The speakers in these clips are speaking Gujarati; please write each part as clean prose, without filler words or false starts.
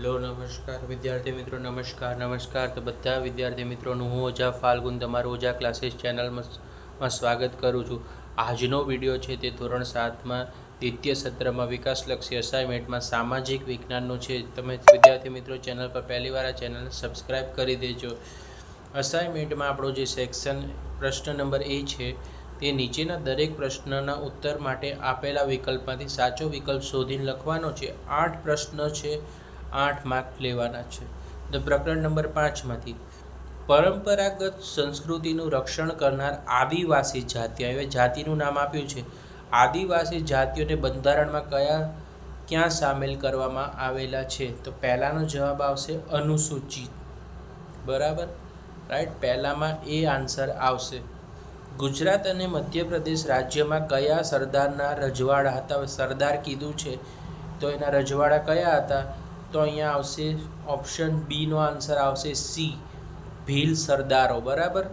હેલો નમસ્કાર વિદ્યાર્થી મિત્રો, નમસ્કાર તો બધા વિદ્યાર્થી મિત્રોનું હું ઓઝા ફાલ્ગુન તમારું ઓઝા ક્લાસીસ ચેનલમાં સ્વાગત કરું છું. આજનો વિડીયો છે તે ધોરણ 7માં દ્વિતીય સત્રમાં વિકાસલક્ષી અસાઇનમેન્ટમાં સામાજિક વિજ્ઞાનનું છે. તમે વિદ્યાર્થી મિત્રો ચેનલ પર પહેલીવાર આ ચેનલને સબસ્ક્રાઈબ કરી દેજો. અસાઇનમેન્ટમાં આપણો જે સેક્શન પ્રશ્ન નંબર એ છે તે નીચેના દરેક પ્રશ્નના ઉત્તર માટે આપેલા વિકલ્પમાંથી સાચો વિકલ્પ શોધીને લખવાનો છે. 8 પ્રશ્ન છે, 8 માર્ક લેવાના છે. તો પ્રકરણ નંબર 5માંથી પરંપરાગત સંસ્કૃતિનું રક્ષણ કરનાર આદિવાસી જાતિ, હવે જાતિનું નામ આપ્યું છે. આદિવાસી જાતિઓને બંધારણમાં ક્યાં સામેલ કરવામાં આવેલા છે? તો પહેલાનો જવાબ આવશે અનુસૂચિત. બરાબર, રાઈટ, પહેલામાં એ આન્સર આવશે. ગુજરાત અને મધ્યપ્રદેશ રાજ્યમાં કયા સરદારના રજવાડા હતા? સરદાર કીધું છે તો એના રજવાડા કયા હતા? તો અહીંયા આવશે ઓપ્શન બી નો આન્સર આવશે સી, ભીલ સરદારો. બરાબર,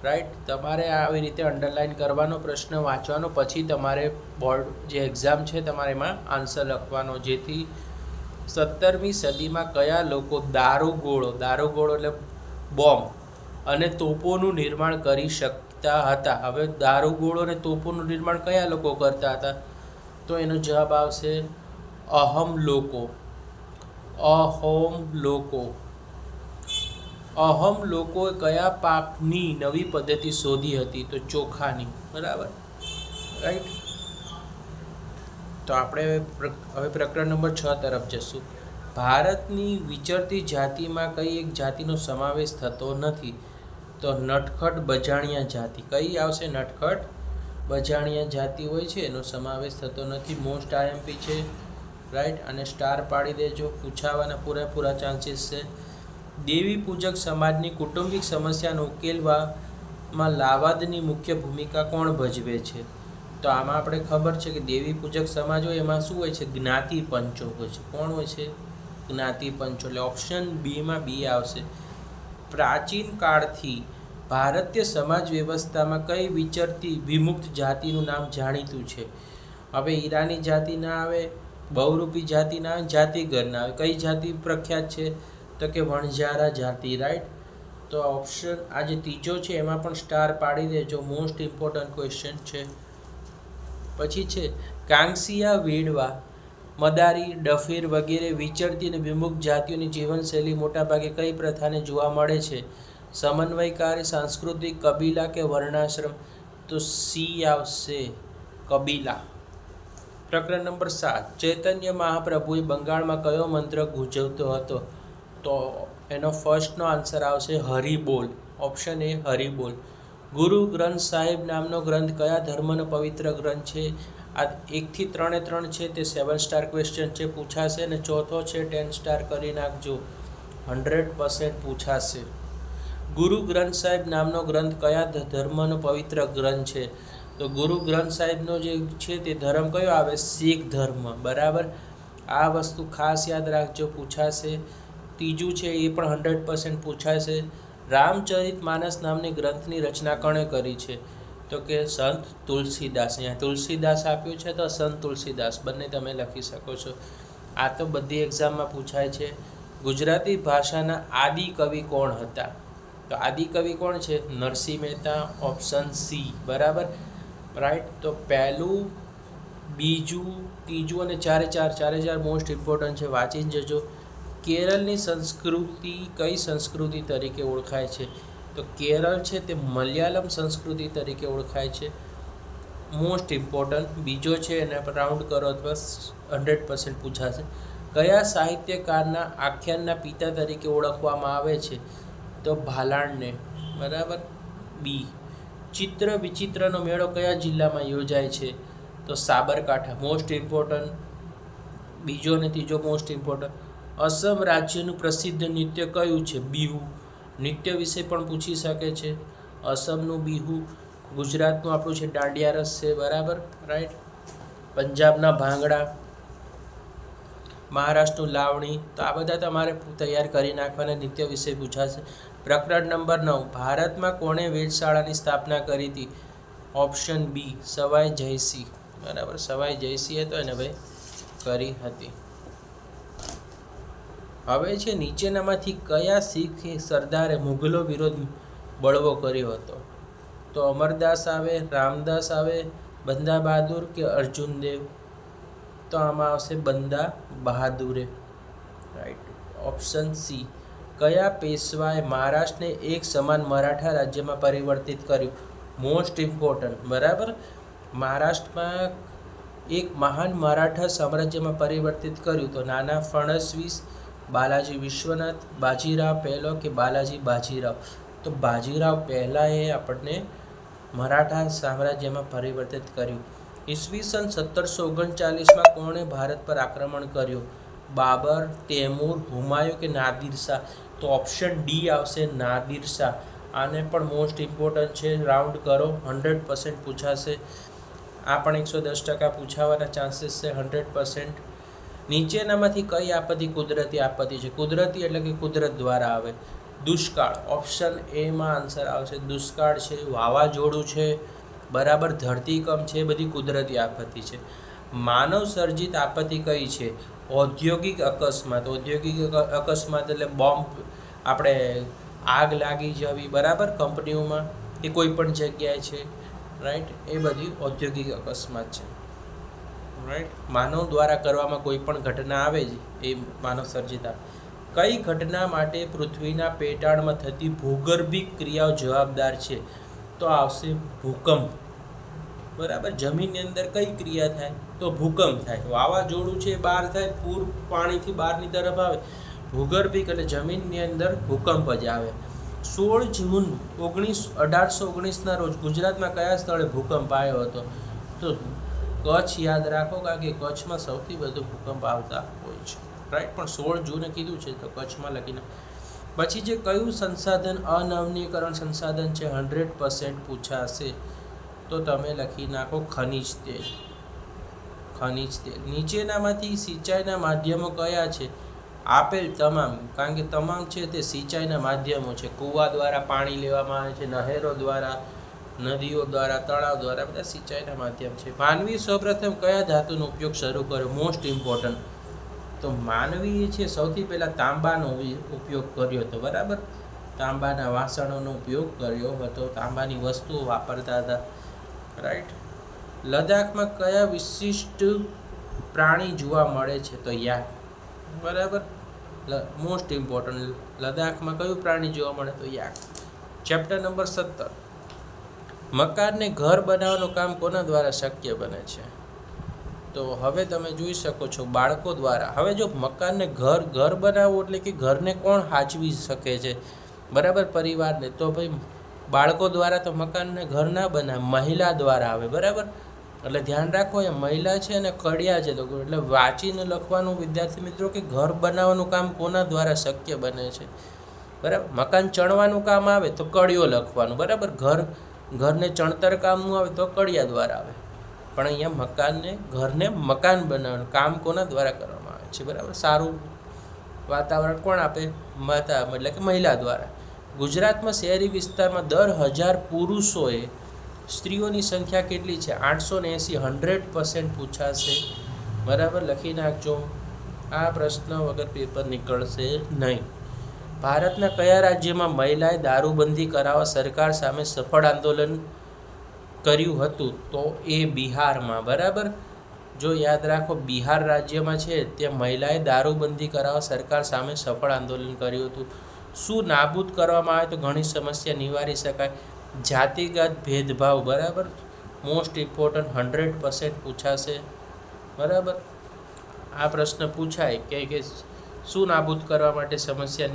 રાઈટ. તમારે આવી રીતે અંડરલાઈન કરવાનો, પ્રશ્ન વાંચવાનો, પછી તમારે બોર્ડ જે એક્ઝામ છે તમારે એમાં આન્સર લખવાનો, જેથી 17મી સદીમાં કયા લોકો દારૂગોળો એટલે બોમ્બ અને તોપોનું નિર્માણ કરી શકતા હતા? હવે દારૂગોળો અને તોપોનું નિર્માણ કયા લોકો કરતા હતા? તો એનો જવાબ આવશે અહમ લોકો. અહમ લોકોએ કયા પાકની નવી પદ્ધતિ શોધી હતી? તો ચોખાની. બરાબર, રાઈટ. તો આપણે હવે પ્રકરણ નંબર 6 તરફ જશું. ભારતની વિચરતી જાતિમાં કઈ એક જાતિનો સમાવેશ થતો નથી? તો નટખટ બજાણિયા જાતિ. કઈ આવશે? નટખટ બજાણિયા જાતિ હોય છે એનો સમાવેશ થતો નથી. મોસ્ટ આઈએમપી છે, રાઈટ. અને સ્ટાર પાડી દેજો, પૂછાવાના પૂરેપૂરા ચાન્સીસ છે. દેવી પૂજક સમાજની કુટુંબિક સમસ્યાનો ઉકેલવામાં લાવાદની મુખ્ય ભૂમિકા કોણ ભજવે છે? તો આમાં આપણે ખબર છે કે દેવી પૂજક સમાજ હોય એમાં શું હોય છે? જ્ઞાતિ પંચો હોય છે. કોણ હોય છે? જ્ઞાતિ પંચો. એટલે ઓપ્શન બીમાં બી આવશે. પ્રાચીન કાળથી ભારતીય સમાજ વ્યવસ્થામાં કઈ વિચરતી વિમુક્ત જાતિનું નામ જાણીતું છે? હવે ઈરાની જાતિ ના આવે, બહુરૂપી જાતિ ના આવે, જાતિગર ના આવે. કઈ જાતિ પ્રખ્યાત છે? તો કે વણઝારા જાતિ, રાઈટ. તો ઓપ્શન આ જે ત્રીજો છે એમાં પણ સ્ટાર પાડી દેજો, મોસ્ટ ઇમ્પોર્ટન્ટ ક્વેશ્ચન છે. પછી છે કાંગસિયા, વેડવા, મદારી, ડફીર વગેરે વિચરતી અને વિમુક્ત જાતિઓની જીવનશૈલી મોટાભાગે કઈ પ્રથાને જોવા મળે છે? સમન્વયકારી, સાંસ્કૃતિક, કબીલા કે વર્ણાશ્રમ? તો સી આવશે, કબીલા. પ્રકરણ નંબર 7 ચૈતન્ય મહાપ્રભુએ બંગાળમાં કયો મંત્ર ગુંજવતો હતો? તો એનો ફર્સ્ટનો આન્સર આવશે હરિબોલ. Option A Haribol. ગુરુ ગ્રંથ સાહિબ નામનો ગ્રંથ કયા ધર્મનો પવિત્ર ગ્રંથ છે? આ 1 થી 3 છે તે 7 સ્ટાર ક્વેશ્ચન છે, પૂછાશે. અને ચોથો છે 10 સ્ટાર કરી નાખજો, 100% પૂછાશે. ગુરુ ગ્રંથ સાહિબ નામનો ગ્રંથ કયા ધર્મનો પવિત્ર ગ્રંથ છે? તો ગુરુ ગ્રંથ સાહિબનો જે છે તે ધર્મ કયો આવે? શીખ ધર્મ. બરાબર, આ વસ્તુ ખાસ યાદ રાખજો, પૂછાશે. ત્રીજું છે એ પણ 100% પૂછાશે. રામચરિત માનસ નામની ગ્રંથની રચના કોણે કરી છે? તો કે સંત તુલસીદાસ. અહીંયા તુલસીદાસ આપ્યું છે તો સંત તુલસીદાસ બંને તમે લખી શકો છો. આ તો બધી એક્ઝામમાં પૂછાય છે. ગુજરાતી ભાષાના આદિ કવિ કોણ હતા? તો આદિ કવિ કોણ છે? નરસિંહ મહેતા. Option C. બરાબર, રાઈટ. તો પહેલું, બીજું, ત્રીજું અને ચારે ચાર મોસ્ટ ઇમ્પોર્ટન્ટ છે, વાંચીને જજો. કેરળની સંસ્કૃતિ કઈ સંસ્કૃતિ તરીકે ઓળખાય છે? તો કેરળ છે તે મલયાલમ સંસ્કૃતિ તરીકે ઓળખાય છે. Most important. બીજો છે એને રાઉન્ડ કરો અથવા 100% પૂછાશે. કયા સાહિત્યકારના આખ્યાનના પિતા તરીકે ઓળખવામાં આવે છે? તો ભાલાણને. બરાબર, બી. ચિત્ર વિચિત્રનો મેળો કયા જિલ્લામાં યોજાય છે? તો સાબરકાંઠા. Most important. બીજો અને ત્રીજો મોસ્ટ ઇમ્પોર્ટન્ટ. અસમ રાજ્યનું પ્રસિદ્ધ નૃત્ય કયું છે? બિહુ. નૃત્ય વિશે પણ પૂછી શકે છે. અસમનું બિહુ. ગુજરાતનું આપણું છે દાંડિયા રસ છે. બરાબર, રાઈટ. પંજાબના ભાંગડા, મહારાષ્ટ્રનું લાવણી. તો આ બધા તમારે તૈયાર કરી નાખવાના, નૃત્ય વિશે પૂછાશે. પ્રકરણ નંબર 9 ભારતમાં કોણે વેધશાળાની સ્થાપના કરી હતી? Option B Sawai Jai Singh. બરાબર, સવાઈ જયસિંહે તો એને ભાઈ કરી હતી. હવે છે નીચેનામાંથી કયા શીખ સરદારે મુગલો વિરોધ બળવો કર્યો હતો? તો અમરદાસ આવે, રામદાસ આવે, બંદા બહાદુર કે અર્જુન દેવ? તો આમાં આવશે બંદા બહાદુરે. રાઈટ. Option C. કયા પેશવાએ મહારાષ્ટ્રને એક સમાન મરાઠા રાજ્યમાં પરિવર્તિત કર્યું? Most important. બરાબર. મહારાષ્ટ્રમાં એક મહાન મરાઠા સામ્રાજ્યમાં પરિવર્તિત કર્યું તો નાના ફણસવીસ, બાલાજી વિશ્વનાથ, બાજીરાવ પહેલો કે બાલાજી બાજીરાવ? તો બાજીરાવ પહેલાએ આપણને મરાઠા સામ્રાજ્યમાં પરિવર્તિત કર્યું. ઈસવીસન 1739માં કોણે ભારત પર આક્રમણ કર્યું? બાબર, તૈમૂર, હુમાયુ કે નાદિર શાહ? તો ઓપ્શન ડી આવશે, નાદિર શાહ. આને પણ મોસ્ટ ઇમ્પોર્ટન્ટ છે, રાઉન્ડ કરો, 100% પૂછાશે. આ પણ 110% પૂછાવાના ચાન્સીસ છે, 100%. નીચેનામાંથી કઈ આપત્તિ કુદરતી આપત્તિ છે? કુદરતી એટલે કે કુદરત દ્વારા આવે. દુષ્કાળ. ઓપ્શન એમાં આન્સર આવશે દુષ્કાળ છે, વાવાઝોડું છે, બરાબર, ધરતીકંપ છે, બધી કુદરતી આપત્તિ છે. માનવ સર્જિત આપત્તિ કઈ છે? ઔદ્યોગિક અકસ્માત. ઔદ્યોગિક અકસ્માત એટલે બોમ્બ, આપણે આગ લાગી જવી, બરાબર, કંપનીઓમાં કે કોઈ પણ જગ્યાએ છે, રાઈટ, એ બધી ઔદ્યોગિક અકસ્માત છે. રાઈટ. માનવ દ્વારા કરવામાં કોઈ પણ ઘટના આવે જ એ માનવ સર્જિત. કઈ ઘટના માટે પૃથ્વીના પેટાળમાં થતી ભૂગર્ભિક ક્રિયાઓ જવાબદાર છે? તો આવશે ભૂકંપ. બરાબર. જમીનની અંદર કઈ ક્રિયા થાય? તો ભૂકંપ થાય. વાવાઝોડું છે બહાર થાય, પૂર પાણીથી બહારની તરફ આવે, ભૂગર્ભિક એટલે જમીનની અંદર ભૂકંપ જ આવે. 16 જૂન 1819ના રોજ ગુજરાતમાં કયા સ્થળે ભૂકંપ આવ્યો હતો? તો કચ્છ યાદ રાખો, કારણ કે કચ્છમાં સૌથી વધુ ભૂકંપ આવતા હોય છે. રાઈટ. પણ 16 જૂને કીધું છે તો કચ્છમાં લખીને. પછી જે કયું સંસાધન અનવનીકરણ સંસાધન છે? 100% પૂછાશે. તો તમે લખી નાખો ખનિજ તેલ. ખનિજ તેલ. નીચેનામાંથી સિંચાઈના માધ્યમો કયા છે? આપેલ તમામ, કારણ કે તમામ છે તે સિંચાઈના માધ્યમો છે. કૂવા દ્વારા પાણી લેવામાં આવે છે, નહેરો દ્વારા, નદીઓ દ્વારા, તળાવ દ્વારા, બધા સિંચાઈના માધ્યમ છે. માનવી સૌપ્રથમ કયા ધાતુનો ઉપયોગ શરૂ કર્યો? Most important. તો માનવીએ છે સૌથી પહેલાં તાંબાનો ઉપયોગ કર્યો હતો, બરાબર. તાંબાના વાસણોનો ઉપયોગ કર્યો હતો, તાંબાની વસ્તુઓ વાપરતા હતા. રાઈટ. લદ્દાખમાં કયા વિશિષ્ટ પ્રાણી જોવા મળે છે? તો યાક. બરાબર. Most important. લદ્દાખમાં કયું પ્રાણી જોવા મળે? તો યાક. Chapter number 17. મકાનને ઘર બનાવવાનું કામ કોના દ્વારા શક્ય બને છે? તો હવે તમે જોઈ શકો છો બાળકો દ્વારા. હવે જો મકાનને ઘર બનાવવું એટલે કે ઘરને કોણ હાચવી શકે છે? બરાબર, પરિવારને. તો ભાઈ બાળકો દ્વારા તો મકાનને ઘર ના બનાવે, મહિલા દ્વારા આવે, બરાબર. એટલે ધ્યાન રાખો, એ મહિલા છે અને કડિયા છે, તો એટલે વાંચીને લખવાનું વિદ્યાર્થી મિત્રો કે ઘર બનાવવાનું કામ કોના દ્વારા શક્ય બને છે? બરાબર. મકાન ચણવાનું કામ આવે તો કડિયો લખવાનું, બરાબર. ઘરને ચણતર કામનું આવે તો કડિયા દ્વારા આવે. પણ અહીંયા ઘરને મકાન બનાવવાનું કામ કોના દ્વારા કરવામાં આવે છે? બરાબર. સારું વાતાવરણ કોણ આપે? માતા, એટલે કે મહિલા દ્વારા. ગુજરાતમાં શહેરી વિસ્તારમાં દર 1000 પુરુષોએ સ્ત્રીઓની સંખ્યા કેટલી છે? 880. 100% પૂછાશે. બરાબર, લખી નાખજો. આ પ્રશ્ન વગર પેપર નીકળશે નહીં. ભારતના કયા રાજ્યમાં મહિલાએ દારૂબંધી કરાવવા સરકાર સામે સફળ આંદોલન કર્યું હતું? તો એ બિહારમાં. બરાબર. જો યાદ રાખો, બિહાર રાજ્યમાં છે ત્યાં મહિલાએ દારૂબંધી કરાવવા સરકાર સામે સફળ આંદોલન કર્યું હતું. શું નાબૂદ કરવામાં આવે તો ઘણી સમસ્યા નિવારી શકાય? જાતિગત ભેદભાવ. બરાબર. Most important. 100% પૂછાશે. બરાબર. આ પ્રશ્ન પૂછાય કે શું નાબૂદ કરવા માટે સમસ્યા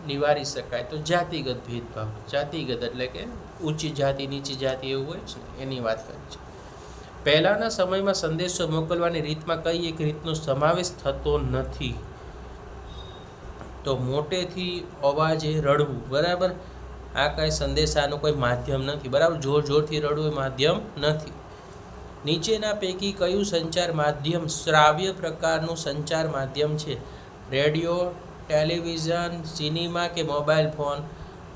નિવારી શકાય? તો જાતિગત ભેદભાવ. જાતિગત એટલે કે ઊંચી જાતિ નીચી જાતિ એવું હોય છે, એની વાત કરી છે. પહેલાંના સમયમાં સંદેશો મોકલવાની રીતમાં કઈ એક રીતનો સમાવેશ થતો નથી? તો મોટેથી અવાજે રડવું. બરાબર. આ કાંઈ સંદેશાનું કોઈ માધ્યમ નથી, બરાબર. જોરથી રડવું એ માધ્યમ નથી. નીચેના પૈકી કયું સંચાર માધ્યમ શ્રાવ્ય પ્રકારનું સંચાર માધ્યમ છે? રેડિયો, ટેલિવિઝન, સિનેમા કે મોબાઈલ ફોન?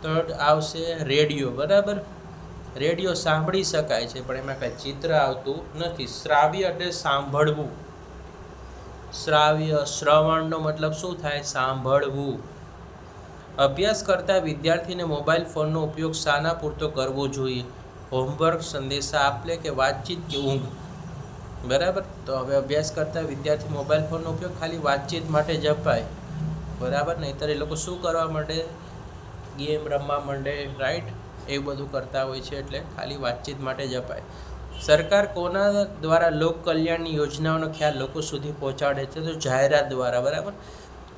તો આવશે રેડિયો. બરાબર. રેડિયો સાંભળી શકાય છે પણ એમાં કાંઈ ચિત્ર આવતું નથી. શ્રાવ્ય એટલે સાંભળવું. શ્રાવ્ય, શ્રવણનો મતલબ શું થાય? સાંભળવું. અભ્યાસ કરતા વિદ્યાર્થીને મોબાઈલ ફોનનો ઉપયોગ શાના પૂરતો કરવો જોઈએ? હોમવર્ક, સંદેશા આપલે કે વાતચીત કે ઊંઘ? બરાબર. તો હવે અભ્યાસ કરતા વિદ્યાર્થી મોબાઈલ ફોનનો ઉપયોગ ખાલી વાતચીત માટે જ અપાય, બરાબર. નહીંતર એ લોકો શું કરવા માંડે? ગેમ રમવા માંડે, રાઈટ. એવું બધું કરતા હોય છે, એટલે ખાલી વાતચીત માટે જ અપાય. સરકાર કોના દ્વારા લોક કલ્યાણની યોજનાઓનો ખ્યાલ લોકો સુધી પહોંચાડે છે? તો જાહેરાત દ્વારા, બરાબર.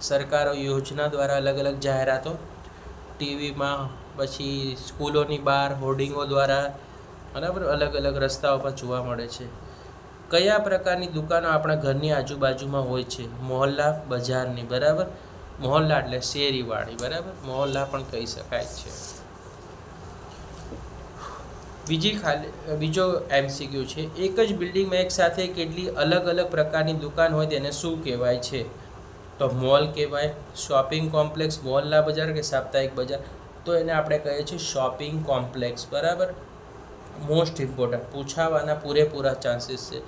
સરકારો યોજના દ્વારા અલગ અલગ જાહેરાતો ટીવીમાં, પછી સ્કૂલોની બહાર હોર્ડિંગો દ્વારા, બરાબર, અલગ અલગ રસ્તાઓ પર જોવા મળે છે. કયા પ્રકારની દુકાનો આપણા ઘરની આજુબાજુમાં હોય છે? મોહલ્લા, બજારની, બરાબર. મોહલ્લા એટલે શેરીવાળી, બરાબર. મોહલ્લા પણ કહી શકાય છે. બીજો MCQ છે, એક જ બિલ્ડિંગમાં એક સાથે કેટલી અલગ અલગ પ્રકારની દુકાન હોય તેને શું કહેવાય છે? તો મોલ કહેવાય, શોપિંગ કોમ્પ્લેક્સ, મોહલ્લા બજાર કે સાપ્તાહિક બજાર? તો એને આપણે કહીએ છીએ શોપિંગ કોમ્પ્લેક્સ, બરાબર. મોસ્ટ ઇમ્પોર્ટન્ટ, પૂછાવાના પૂરેપૂરા ચાન્સીસ છે.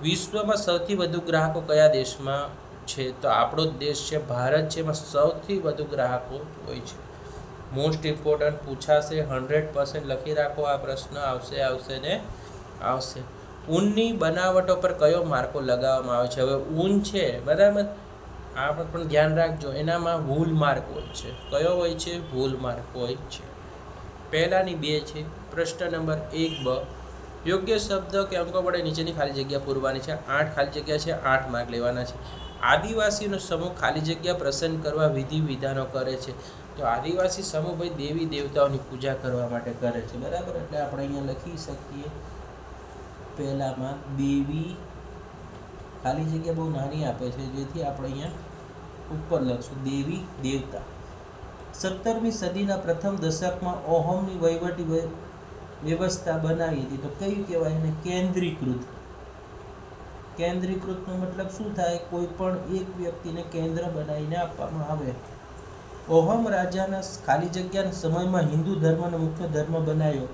વિશ્વમાં સૌથી વધુ ગ્રાહકો કયા દેશમાં છે? તો આપણો દેશ છે ભારત છે, એમાં સૌથી વધુ ગ્રાહકો હોય છે. મોસ્ટ ઇમ્પોર્ટન્ટ પૂછાશે, 100% લખી રાખો. આ પ્રશ્ન આવશે ને આવશે. ઊનની બનાવટો પર કયો માર્કો લગાવવામાં આવે છે? હવે ઊન છે, બરાબર, આ પણ ધ્યાન રાખજો, એનામાં વૂલ માર્ક હોય છે. કયો હોય છે? વૂલ માર્ક હોય છે. પહેલાની 2 છે. પ્રશ્ન નંબર 1B, યોગ્ય શબ્દ કે અંકો વડે નીચેની ખાલી જગ્યા પૂરવાની છે. 8 ખાલી જગ્યા છે, 8 માર્ક લેવાના છે. આદિવાસીનો સમૂહ ખાલી જગ્યા પ્રસન્ન કરવા વિધિ વિધાનો કરે છે. તો આદિવાસી સમૂહ ભાઈ દેવી દેવતાઓની પૂજા કરવા માટે કરે છે, બરાબર. એટલે આપણે અહીંયા લખી શકીએ પહેલામાં દેવી, ખાલી જગ્યા બહુ નાની આપે છે, જેથી આપણે અહીંયા ઉપર લખશું દેવી દેવતા. 17મી સદીના પ્રથમ દશકમાં અહોમની વહીવટી વ્યવસ્થા બનાવી હતી, તો કયું કહેવાય એને? કેન્દ્રીકૃત. કેન્દ્રીકૃતનો મતલબ શું થાય? કોઈ પણ એક વ્યક્તિને કેન્દ્ર બનાવીને આપવામાં આવે. અહોમ રાજાના ખાલી જગ્યાના સમયમાં હિન્દુ ધર્મનો મુખ્ય ધર્મ બનાવ્યો.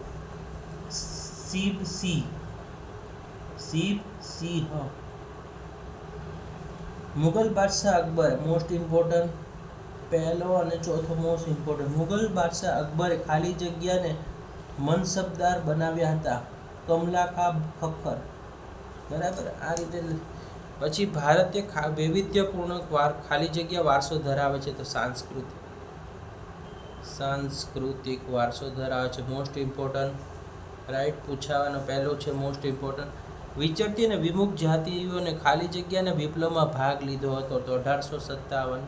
શિવ સિંહ. મુગલ બાદશાહ અકબર, મોસ્ટ ઇમ્પોર્ટન્ટ, પહેલો અને ચોથો મોસ્ટ ઇમ્પોર્ટન્ટ. મુગલ બાદશાહ અકબરે ખાલી જગ્યાને મનસબદાર બનાવ્યા હતા. કમલા ખા ખખ્ખર, બરાબર. આ રીતે. પછી ભારત એક વૈવિધ્યપૂર્ણ ખાલી જગ્યા વારસો ધરાવે છે, તો સાંસ્કૃતિક વારસો ધરાવે છે. Most important, right. પૂછાવાનો પહેલો છે મોસ્ટ ઇમ્પોર્ટન્ટ. વિચરતી અને વિમુખ જાતિઓને ખાલી જગ્યાના વિપ્લવમાં ભાગ લીધો હતો, તો 1857.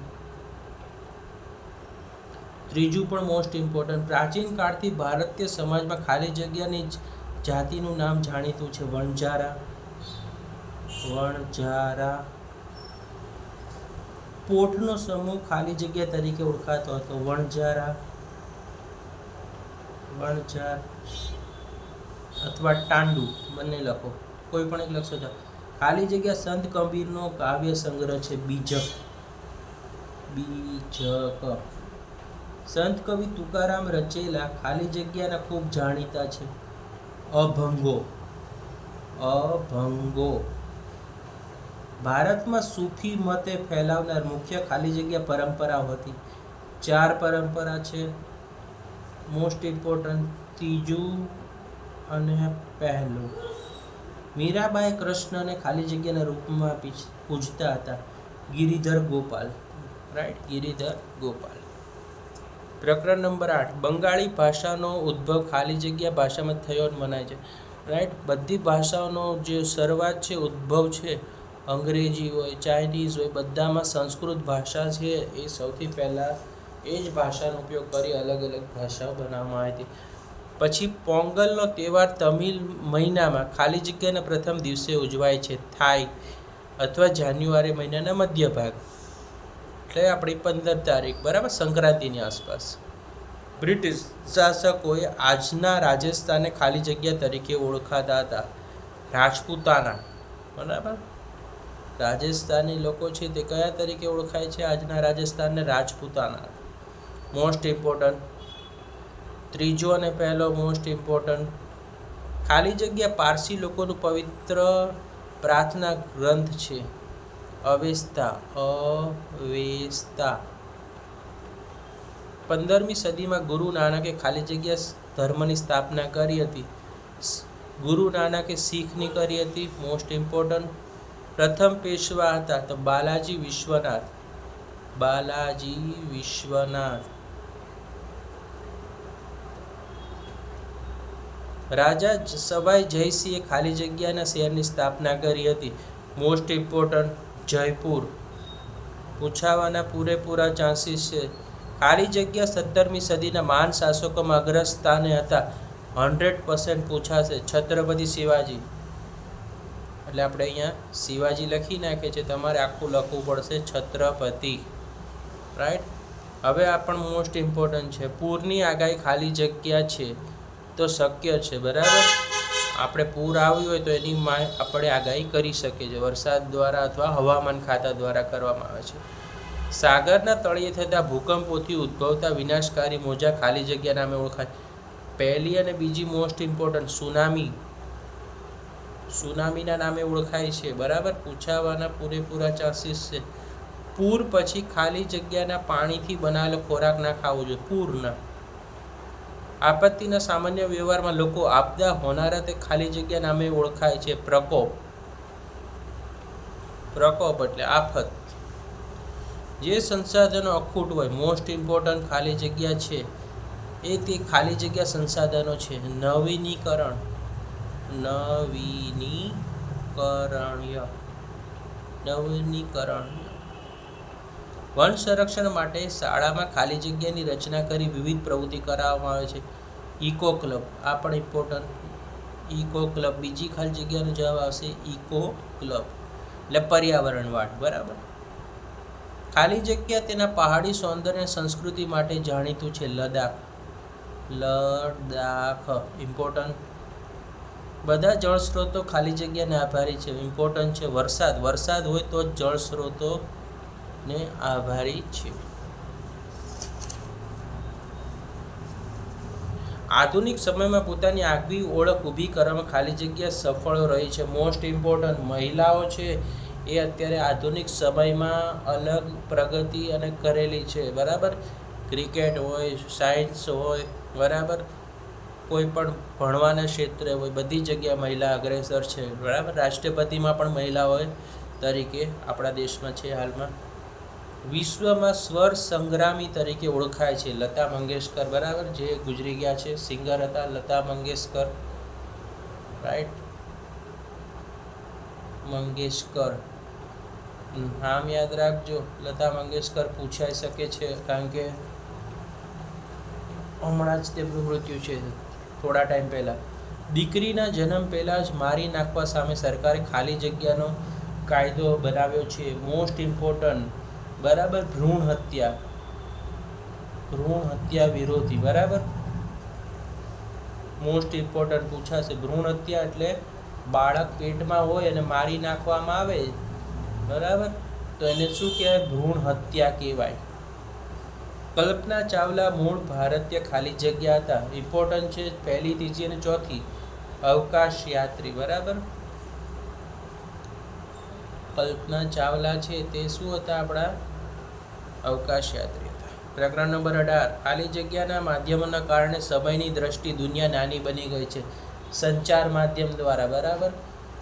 ત્રીજું પણ મોસ્ટ ઇમ્પોર્ટન્ટ, પ્રાચીન કાળથી ભારતીય સમાજમાં ખાલી જગ્યાની જાતિનું નામ જાણીતું છે. વણજારા. પોઠનો સમૂહ ખાલી જગ્યા તરીકે ઓળખાતો હતો. વણજાર અથવા ટાંડુ, બંને લખો, કોઈ પણ એક લખશો તો. ખાલી જગ્યા સંત કબીરનો કાવ્ય સંગ્રહ છે. બીજક. સંત કવિ તુકારામ રચેલા ખાલી જગ્યાના ખૂબ જાણીતા છે. અભંગો. ભારતમાં સૂફી મતે ફેલાવનાર મુખ્ય ખાલી જગ્યા પરંપરાઓ હતી. 4 પરંપરા છે. મોસ્ટ ઇમ્પોર્ટન્ટ, ત્રીજું અને પહેલું. મીરાબાઈ કૃષ્ણને ખાલી જગ્યાના રૂપમાં પૂજતા હતા. ગિરિધર ગોપાલ, રાઈટ. ગિરિધર ગોપાલ. પ્રકરણ નંબર 8, બંગાળી ભાષાનો ઉદ્ભવ ખાલી જગ્યા ભાષામાં થયો મનાય છે, રાઈટ. બધી ભાષાઓનો જે શરૂઆત છે, ઉદ્ભવ છે, અંગ્રેજી હોય, ચાઇનીઝ હોય, બધામાં સંસ્કૃત ભાષા છે એ સૌથી પહેલાં એ જ ભાષાનો ઉપયોગ કરી અલગ અલગ ભાષાઓ બનાવવામાં આવી હતી. પછી પોંગલનો તહેવાર તમિલ મહિનામાં ખાલી જગ્યાના પ્રથમ દિવસે ઉજવાય છે. થાઈ અથવા જાન્યુઆરી મહિનાના મધ્ય ભાગ, એટલે આપણી 15 તારીખ, બરાબર, સંક્રાંતિની આસપાસ. બ્રિટિશ શાસકોએ આજના રાજસ્થાનને ખાલી જગ્યા તરીકે ઓળખાતા હતા. રાજપૂતાના, બરાબર. રાજસ્થાની લોકો છે તે કયા તરીકે ઓળખાય છે? આજના રાજસ્થાનને રાજપૂતાના. Most important. ત્રીજો અને પહેલો મોસ્ટ ઇમ્પોર્ટન્ટ. ખાલી જગ્યા પારસી લોકોનું પવિત્ર પ્રાર્થના ગ્રંથ છે. અવેસ્તા 15મી સદીમાં ગુરુ નાનકે ખાલી જગ્યા ધર્મની સ્થાપના કરી હતી. ગુરુ નાનકે શીખની કરી હતી. Most important. પ્રથમ પેશવા હતા તો બાલાજી વિશ્વનાથ. રાજા સવાઈ જયસિંહે ખાલી જગ્યાના શહેરની સ્થાપના કરી હતી. Most important Jaipur. પૂછાવાના પૂરેપૂરા ચાન્સીસ છે. ખાલી જગ્યા 17મી સદીના મહાન શાસકોમાં અગ્રસ્થાને હતા. 100% પૂછાશે. છત્રપતિ શિવાજી. એટલે આપણે અહીંયા શિવાજી લખી નાખે છે, તમારે આખું લખવું પડશે છત્રપતિ. રાઈટ. હવે આ પણ મોસ્ટ ઇમ્પોર્ટન્ટ છે. પૂરની આગાહી ખાલી જગ્યા છે તો શક્ય છે. બરાબર. આપણે પૂર આવ્યું હોય તો એની આપણે આગાહી કરી શકીએ છીએ વરસાદ દ્વારા અથવા હવામાન ખાતા દ્વારા કરવામાં આવે છે. સાગરના તળિયે થતા ભૂકંપોથી ઉદ્ભવતા વિનાશકારી મોજા ખાલી જગ્યા નામે ઓળખાય. પહેલી અને બીજી મોસ્ટ ઇમ્પોર્ટન્ટ સુનામીના નામે ઓળખાય છે. બરાબર. પૂછાવાના પૂરેપૂરા ચાન્સીસ છે. પૂર પછી ખાલી જગ્યાના પાણીથી બનાવેલો ખોરાક ના ખાવો જોઈએ. પૂરના આપત્તિના સામાન્ય વ્યવહારમાં લોકો આપદા હોનારા તે ખાલી જગ્યા નામે ઓળખાય છે. પ્રકોપ એટલે આફત. જે સંસાધનો અખૂટ હોય, મોસ્ટ ઇમ્પોર્ટન્ટ ખાલી જગ્યા છે એ તે ખાલી જગ્યા સંસાધનો છે. નવીનીકરણીય. વન સંરક્ષણ માટે શાળામાં ખાલી જગ્યાની રચના કરી વિવિધ પ્રવૃત્તિ કરાવવામાં આવે છે. Eco club. આ પણ ઇમ્પોર્ટન્ટ. Eco club. બીજી ખાલી જગ્યાનો જવાબ આવશે ઇકો ક્લબ એટલે પર્યાવરણવાળ. બરાબર. ખાલી જગ્યા તેના પહાડી સૌંદર્ય સંસ્કૃતિ માટે જાણીતું છે. લદ્દાખ. ઇમ્પોર્ટન્ટ. બધા જળ સ્ત્રોતો ખાલી જગ્યાને આભારી છે. ઇમ્પોર્ટન્ટ છે. વરસાદ હોય તો જ જળ સ્ત્રોતોને આભારી છે. આધુનિક સમયમાં પોતાની આગવી ઓળખ ઊભી કરવામાં ખાલી જગ્યા સફળ રહી છે. મોસ્ટ ઇમ્પોર્ટન્ટ મહિલાઓ છે એ અત્યારે આધુનિક સમયમાં અલગ પ્રગતિ અને કરેલી છે. બરાબર. ક્રિકેટ હોય, સાયન્સ હોય, બરાબર, કોઈ પણ ભણવાના ક્ષેત્રે હોય, બધી જગ્યાએ મહિલા અગ્રેસર છે. બરાબર. રાષ્ટ્રપતિમાં પણ મહિલાઓ તરીકે આપણા દેશમાં છે હાલમાં. વિશ્વમાં સ્વર સંગ્રામી તરીકે ઓળખાય છે લતા મંગેશકર. બરાબર. જે ગુજરી ગયા છે, સિંગર હતા લતા મંગેશકર. રાઈટ. મંગેશકર નામ યાદ રાખજો. લતા મંગેશકર પૂછાઈ શકે છે કારણ કે હમણાં જ તેમનું મૃત્યુ છે થોડા ટાઈમ પહેલાં. દીકરીના જન્મ પહેલાં જ મારી નાખવા સામે સરકારે ખાલી જગ્યાનો કાયદો બનાવ્યો છે. Most important. બરાબર. ભ્રૂણ હત્યા વિરોધી. બરાબર. Most important પૂછાશે. ભ્રૂણ હત્યા એટલે બાળક પેટમાં હોય અને મારી નાખવામાં આવે. બરાબર. તો એને શું કહેવાય? ભ્રૂણ હત્યા કહેવાય. કલ્પના ચાવલા મૂળ ભારતીય ખાલી જગ્યા હતા. ઇમ્પોર્ટન્ટ છે. પહેલી, ત્રીજી અને ચોથી અવકાશ યાત્રી. બરાબર. કલ્પના ચાવલા છે તે શું હતા? આપણા અવકાશ યાત્રી હતા. પ્રકરણ નંબર 18. ખાલી જગ્યાના માધ્યમોના કારણે સમયની દ્રષ્ટિ દુનિયા નાની બની ગઈ છે. સંચાર માધ્યમ દ્વારા. બરાબર.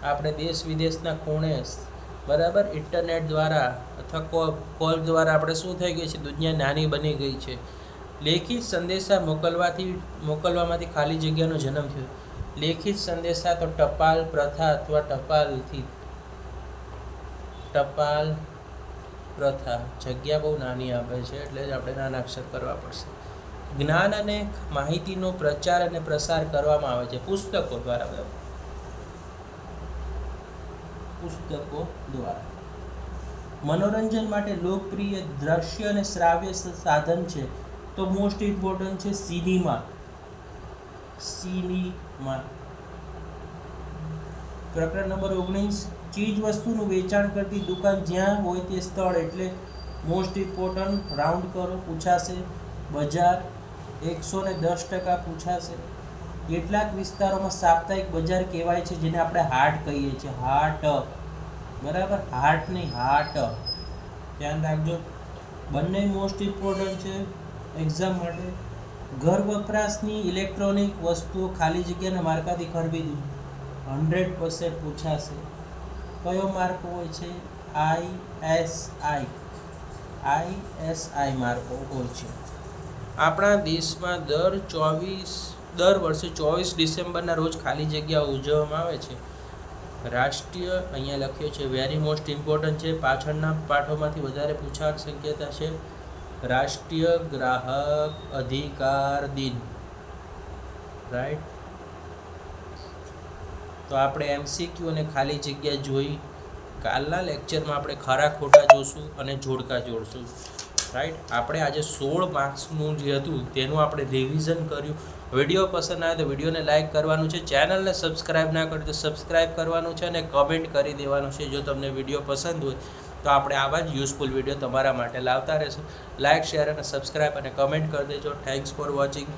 આપણે દેશ વિદેશના ખૂણે, બરાબર, ઇન્ટરનેટ દ્વારા અથવા કોલ દ્વારા આપણે શું થઈ ગઈ છે? દુનિયા નાની બની ગઈ છે. લેખિત સંદેશા મોકલવામાંથી ખાલી જગ્યાનો જન્મ થયો. લેખિત સંદેશા તો ટપાલ પ્રથા અથવા ટપાલ પ્રથા. જગ્યા બહુ નાની આપે છે એટલે જ આપણે નાના અક્ષર કરવા પડશે. જ્ઞાન અને માહિતીનો પ્રચાર અને પ્રસાર કરવામાં આવે છે પુસ્તકો દ્વારા. મનોરંજન માટે લોકપ્રિય દ્રશ્ય અને શ્રાવ્ય સાધન છે તો મોસ્ટ ઇમ્પોર્ટન્ટ છે સિનેમા. પ્રકરણ નંબર 19. ચીજ વસ્તુનું વેચાણ કરતી દુકાન જ્યાં હોય તે સ્થળ એટલે મોસ્ટ ઇમ્પોર્ટન્ટ. રાઉન્ડ કરો. પૂછાશે. બજાર. 110% પૂછાશે. કેટલાક વિસ્તારોમાં સાપ્તાહિક બજાર કહેવાય છે જેને આપણે હાટ કહીએ છીએ. હાટ. બરાબર, હાર્ટ નહીં, હાર્ટ. ધ્યાન રાખજો, બંને મોસ્ટ ઇમ્પોર્ટન્ટ છે એક્ઝામ માટે. ઘર વપરાશની ઇલેક્ટ્રોનિક વસ્તુઓ ખાલી જગ્યાના માર્કાથી ખરીદી 100% પૂછાશે. કયો માર્ક હોય છે? ISI માર્કો હોય છે. આપણા દેશમાં દર વર્ષે 24 ડિસેમ્બરના રોજ ખાલી જગ્યા ઉજવવામાં આવે છે. રાષ્ટ્રીય, અહીંયા લખ્યું છે વેરી મોસ્ટ ઇમ્પોર્ટન્ટ છે, પાછળના પાઠોમાંથી વધારે પૂછાક શક્યતા છે. રાષ્ટ્રીય ગ્રાહક અધિકાર દિન, રાઈટ. તો આપણે MCQ અને ખાલી જગ્યા જોઈ. કાલના લેક્ચરમાં આપણે ખરા ખોટા જોશું અને જોડકા જોડશું, રાઈટ. આપણે આજે 16 માર્ક્સનું જે હતું તેનું આપણે રિવિઝન કર્યું. વિડીયો પસંદ આવે તો વિડીયોને લાઇક કરવાનું છે, ચેનલને સબસ્ક્રાઇબ ના કરી તો સબસ્ક્રાઇબ કરવાનું છે અને કમેન્ટ કરી દેવાનું છે. જો તમને વિડીયો પસંદ હોય તો આપણે આવા જ યુઝફુલ વિડીયો તમારા માટે લાવતા રહેશું. લાઇક, શેર અને સબસ્ક્રાઇબ અને કમેન્ટ કરી દેજો. Thanks for watching.